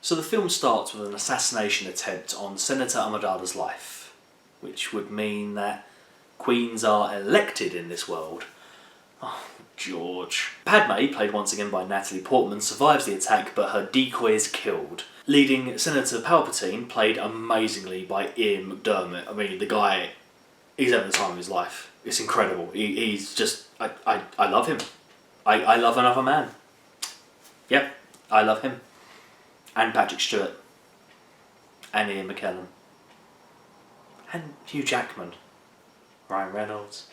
So the film starts with an assassination attempt on Senator Amidala's life, which would mean that queens are elected in this world. Oh, George. Padme, played once again by Natalie Portman, survives the attack, but her decoy is killed, leading Senator Palpatine, played amazingly by Ian McDiarmid. I mean, the guy, he's having the time of his life. It's incredible. He's just... I love him. I love another man. Yep, I love him. And Patrick Stewart. And Ian McKellen. And Hugh Jackman. Ryan Reynolds.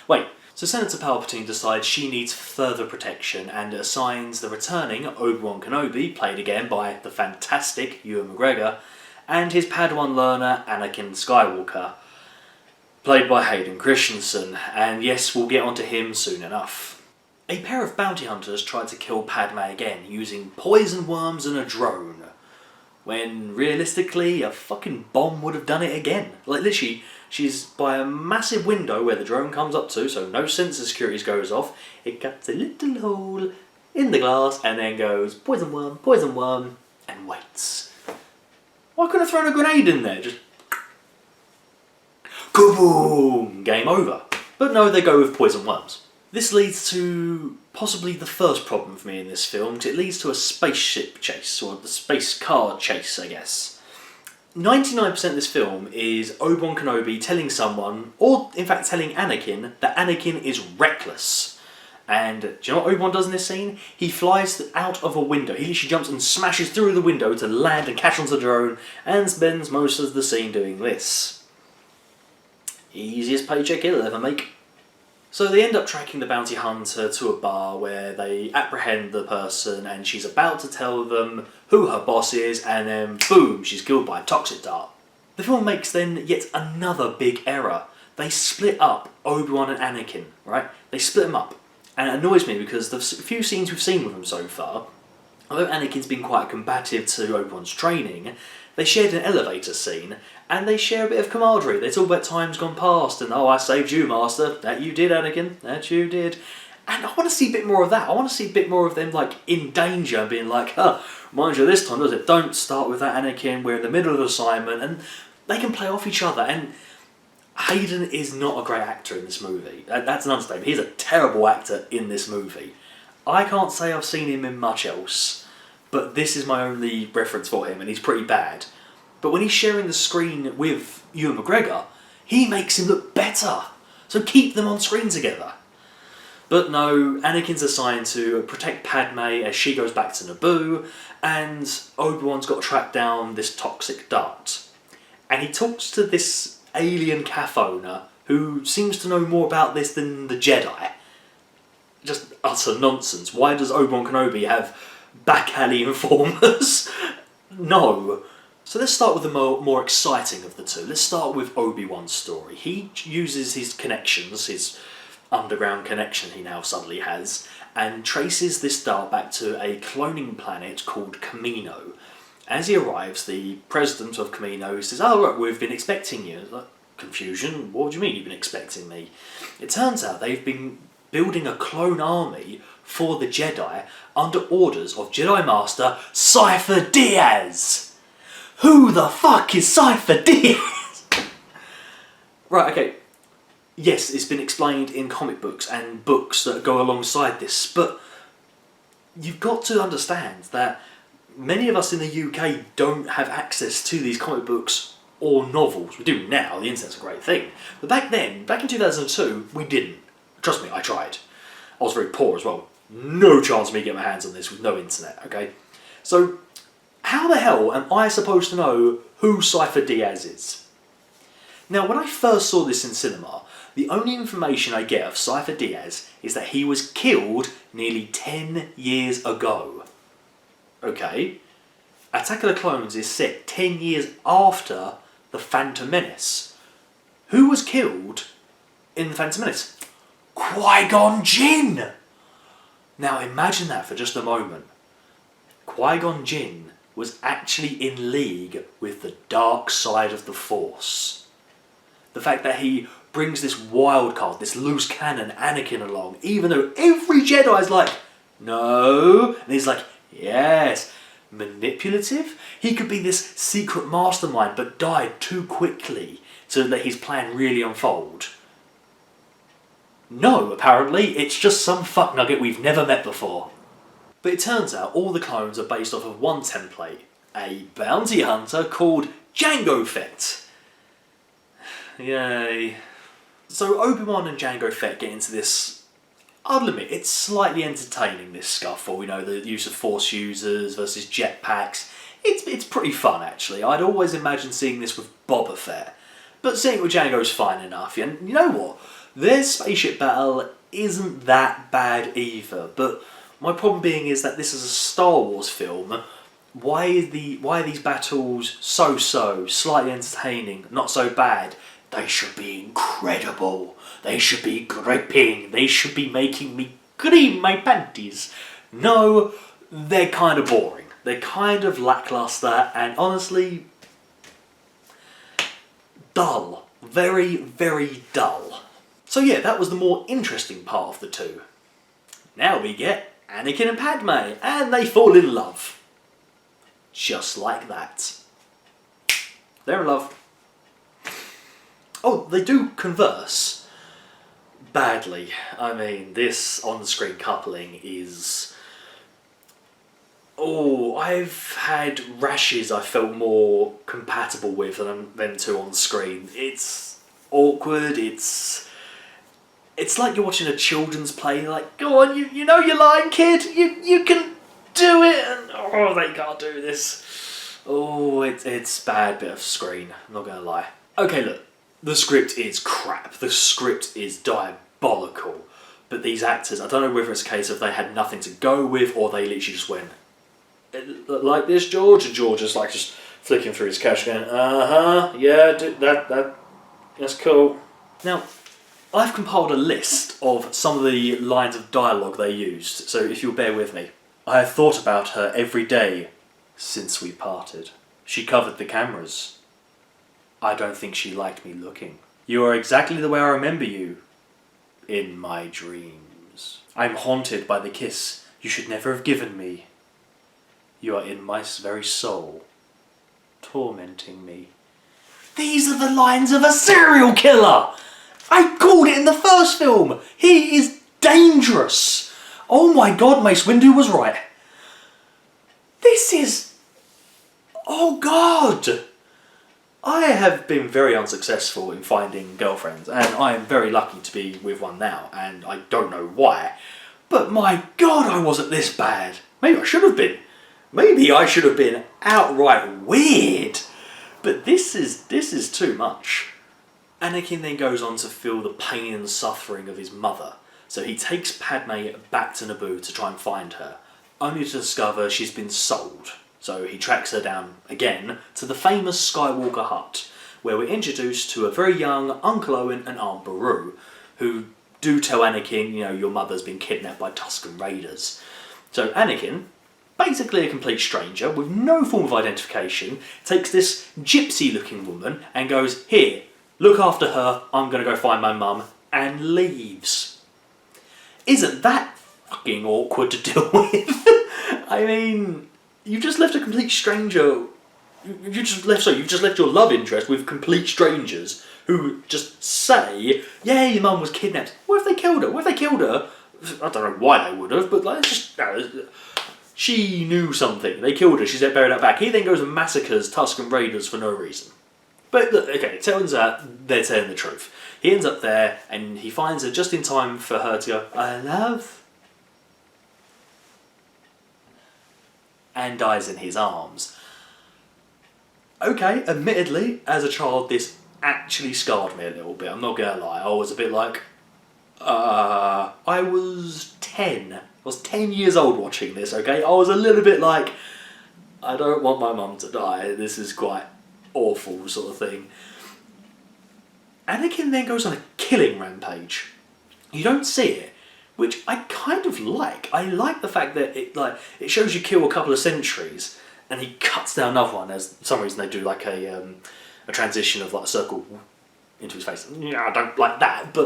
Wait, so Senator Palpatine decides she needs further protection and assigns the returning Obi-Wan Kenobi, played again by the fantastic Ewan McGregor, and his Padawan learner Anakin Skywalker, played by Hayden Christensen, and yes, we'll get onto him soon enough. A pair of bounty hunters tried to kill Padme again using poison worms and a drone, when realistically a fucking bomb would have done it again. Like literally, she's by a massive window where the drone comes up to, so no sensor securities goes off. It cuts a little hole in the glass and then goes poison worm, and waits. Why couldn't I have thrown a grenade in there? Just kaboom! Game over. But no, they go with poison worms. This leads to possibly the first problem for me in this film. It leads to a spaceship chase, or the space car chase, I guess. 99% of this film is Obi-Wan Kenobi telling someone, or in fact telling Anakin, that Anakin is reckless. And do you know what Obi-Wan does in this scene? He flies out of a window. He literally jumps and smashes through the window to land and catch onto the drone, and spends most of the scene doing this. Easiest paycheck he'll ever make. So they end up tracking the bounty hunter to a bar where they apprehend the person, and she's about to tell them who her boss is, and then boom, she's killed by a toxic dart. The film makes then yet another big error. They split up Obi-Wan and Anakin, right? They split them up. And it annoys me because the few scenes we've seen with them so far, although Anakin's been quite combative to Obi-Wan's training, they shared an elevator scene, and they share a bit of camaraderie. They talk about times gone past, and oh, I saved you, Master. That you did, Anakin. That you did. And I want to see a bit more of that. I want to see a bit more of them, like, in danger, being like, huh, mind you this time, does it? Don't start with that, Anakin. We're in the middle of an assignment, and they can play off each other. And Hayden is not a great actor in this movie. That's an understatement. He's a terrible actor in this movie. I can't say I've seen him in much else, but this is my only reference for him, and he's pretty bad. But when he's sharing the screen with Ewan McGregor, he makes him look better. So keep them on screen together. But no, Anakin's assigned to protect Padme as she goes back to Naboo, and Obi-Wan's got to track down this toxic dart. And he talks to this alien cafe owner who seems to know more about this than the Jedi. Just utter nonsense. Why does Obi-Wan Kenobi have back alley informers? No. So let's start with the more exciting of the two. Let's start with Obi-Wan's story. He uses his connections, his underground connection he now suddenly has, and traces this dart back to a cloning planet called Kamino. As he arrives, the president of Kamino says, "Oh, right, we've been expecting you." Like, confusion? What do you mean you've been expecting me? It turns out they've been building a clone army for the Jedi under orders of Jedi Master Cypher Diaz. Who the fuck is Cypher Diaz? Right, okay. Yes, it's been explained in comic books and books that go alongside this, but you've got to understand that many of us in the UK don't have access to these comic books or novels. We do now, the internet's a great thing. But back then, back in 2002, we didn't. Trust me, I tried. I was very poor as well. No chance of me getting my hands on this with no internet, okay? So, how the hell am I supposed to know who Cypher Diaz is? Now, when I first saw this in cinema, the only information I get of Cypher Diaz is that he was killed nearly 10 years ago. Okay, Attack of the Clones is set 10 years after The Phantom Menace. Who was killed in The Phantom Menace? Qui-Gon Jinn! Now imagine that for just a moment. Qui-Gon Jinn was actually in league with the dark side of the Force. The fact that he brings this wild card, this loose cannon Anakin along, even though every Jedi's like, no, and he's like, yes, manipulative? He could be this secret mastermind but died too quickly to let his plan really unfold. No, apparently, it's just some fucknugget we've never met before. But it turns out all the clones are based off of one template, a bounty hunter called Jango Fett. Yay. So Obi-Wan and Jango Fett get into this, I'll admit, it's slightly entertaining, this scuffle, the use of Force users versus jetpacks. It's pretty fun, actually. I'd always imagined seeing this with Boba Fett, but seeing it with Jango's fine enough, and you know what? Their spaceship battle isn't that bad either, but my problem being is that this is a Star Wars film. Why are these battles so, slightly entertaining, not so bad? They should be incredible. They should be gripping. They should be making me cream my panties. No, they're kind of boring. They're kind of lackluster and honestly, dull. Very, very dull. So yeah, that was the more interesting part of the two. Now we get Anakin and Padme, and they fall in love. Just like that. They're in love. Oh, they do converse. Badly. I mean, this on-screen coupling is... Oh, I've had rashes I felt more compatible with than them two on screen. It's awkward, it's like you're watching a children's play, like, go on, you know your line, kid, you can do it, and oh, they can't do this. Oh, it's bad bit of screen, I'm not gonna lie. Okay, look, the script is crap, the script is diabolical, but these actors, I don't know whether it's a case of they had nothing to go with, or they literally just went, like this, George, and George is like just flicking through his cash going, yeah, that's cool. Now, I've compiled a list of some of the lines of dialogue they used, so if you'll bear with me. I have thought about her every day since we parted. She covered the cameras. I don't think she liked me looking. You are exactly the way I remember you. In my dreams. I'm haunted by the kiss you should never have given me. You are in my very soul, tormenting me. These are the lines of a serial killer! I called it in the first film! He is dangerous! Oh my god, Mace Windu was right. This is... Oh god! I have been very unsuccessful in finding girlfriends, and I am very lucky to be with one now, and I don't know why. But my god, I wasn't this bad. Maybe I should have been. Maybe I should have been outright weird. But this is too much. Anakin then goes on to feel the pain and suffering of his mother, so he takes Padme back to Naboo to try and find her, only to discover she's been sold. So he tracks her down again to the famous Skywalker hut, where we're introduced to a very young Uncle Owen and Aunt Beru, who do tell Anakin, your mother's been kidnapped by Tusken Raiders. So Anakin, basically a complete stranger with no form of identification, takes this gypsy-looking woman and goes, here, look after her, I'm going to go find my mum, and leaves. Isn't that fucking awkward to deal with? I mean, you just left a complete stranger, you've just left your love interest with complete strangers who just say, yeah, your mum was kidnapped. What if they killed her? What if they killed her? I don't know why they would have, but she knew something. They killed her, she's buried out back. He then goes and massacres Tusken Raiders for no reason. But look, okay, it turns out they're telling the truth. He ends up there and he finds her just in time for her to go, I love, and dies in his arms. Okay, admittedly, as a child, this actually scarred me a little bit, I'm not gonna lie. I was a bit like, I was 10. I was 10 years old watching this, okay? I was a little bit like, I don't want my mum to die, this is quite awful sort of thing. Anakin then goes on a killing rampage. You don't see it, which I kind of like. I like the fact that it shows you kill a couple of sentries, and he cuts down another one. As for some reason they do like a transition of like a circle into his face. Yeah, I don't like that,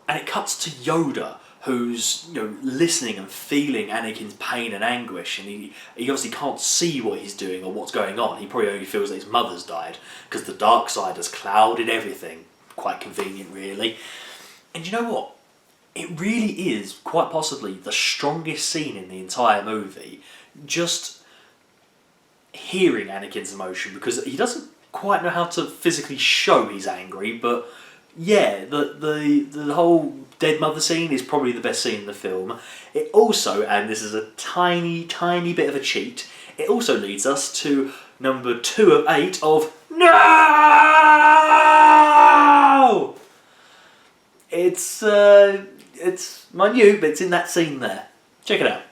and it cuts to Yoda, who's listening and feeling Anakin's pain and anguish, and he obviously can't see what he's doing or what's going on. He probably only feels that his mother's died because the dark side has clouded everything. Quite convenient, really. And you know what? It really is quite possibly the strongest scene in the entire movie. Just hearing Anakin's emotion, because he doesn't quite know how to physically show he's angry, but yeah, the whole dead mother scene is probably the best scene in the film. It also, and this is a tiny bit of a cheat, it also leads us to number 2 of 8 of No! It's minute, but it's in that scene there. Check it out.